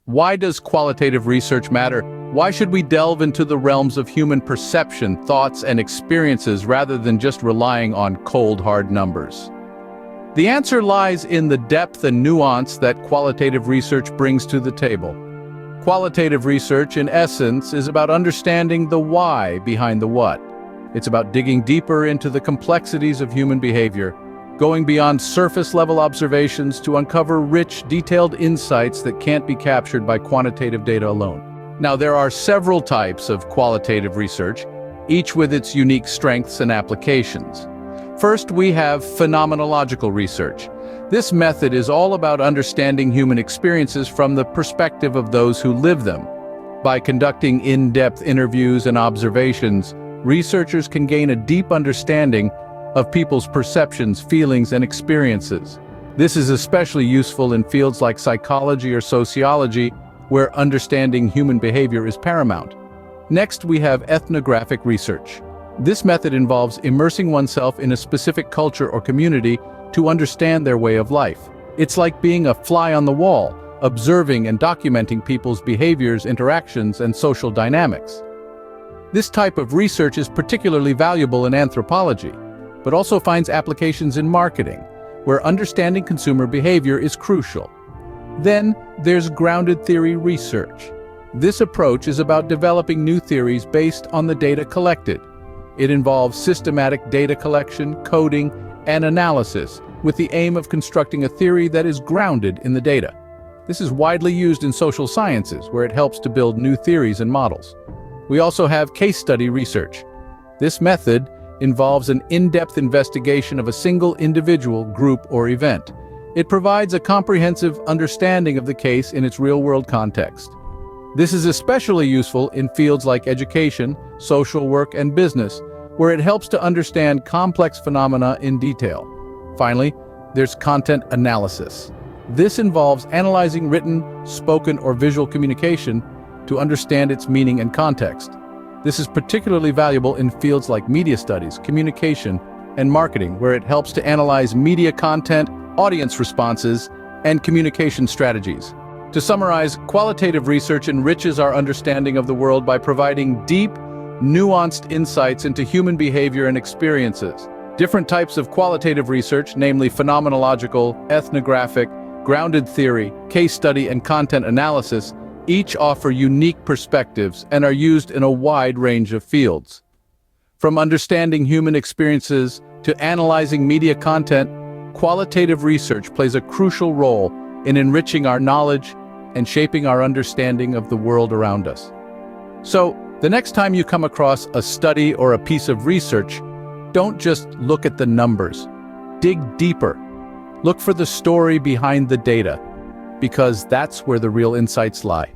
Why does qualitative research matter? Why should we delve into the realms of human perception, thoughts, and experiences rather than just relying on cold, hard numbers? The answer lies in the depth and nuance that qualitative research brings to the table. Qualitative research, in essence, is about understanding the why behind the what. It's about digging deeper into the complexities of human behavior, going beyond surface-level observations to uncover rich, detailed insights that can't be captured by quantitative data alone. Now, there are several types of qualitative research, each with its unique strengths and applications. First, we have phenomenological research. This method is all about understanding human experiences from the perspective of those who live them. By conducting in-depth interviews and observations, researchers can gain a deep understanding of people's perceptions, feelings, and experiences. This is especially useful in fields like psychology or sociology, where understanding human behavior is paramount. Next, we have ethnographic research. This method involves immersing oneself in a specific culture or community to understand their way of life. It's like being a fly on the wall, observing and documenting people's behaviors, interactions, and social dynamics. This type of research is particularly valuable in anthropology, but also finds applications in marketing, where understanding consumer behavior is crucial. Then, there's grounded theory research. This approach is about developing new theories based on the data collected. It involves systematic data collection, coding, and analysis, with the aim of constructing a theory that is grounded in the data. This is widely used in social sciences, where it helps to build new theories and models. We also have case study research. This method involves an in-depth investigation of a single individual, group, or event. It provides a comprehensive understanding of the case in its real-world context. This is especially useful in fields like education, social work, and business, where it helps to understand complex phenomena in detail. Finally, there's content analysis. This involves analyzing written, spoken, or visual communication to understand its meaning and context. This is particularly valuable in fields like media studies, communication, and marketing, where it helps to analyze media content, audience responses, and communication strategies. To summarize, qualitative research enriches our understanding of the world by providing deep, nuanced insights into human behavior and experiences. Different types of qualitative research, namely phenomenological, ethnographic, grounded theory, case study, and content analysis, each offer unique perspectives and are used in a wide range of fields. From understanding human experiences to analyzing media content, qualitative research plays a crucial role in enriching our knowledge and shaping our understanding of the world around us. So, the next time you come across a study or a piece of research, don't just look at the numbers. Dig deeper. Look for the story behind the data, because that's where the real insights lie.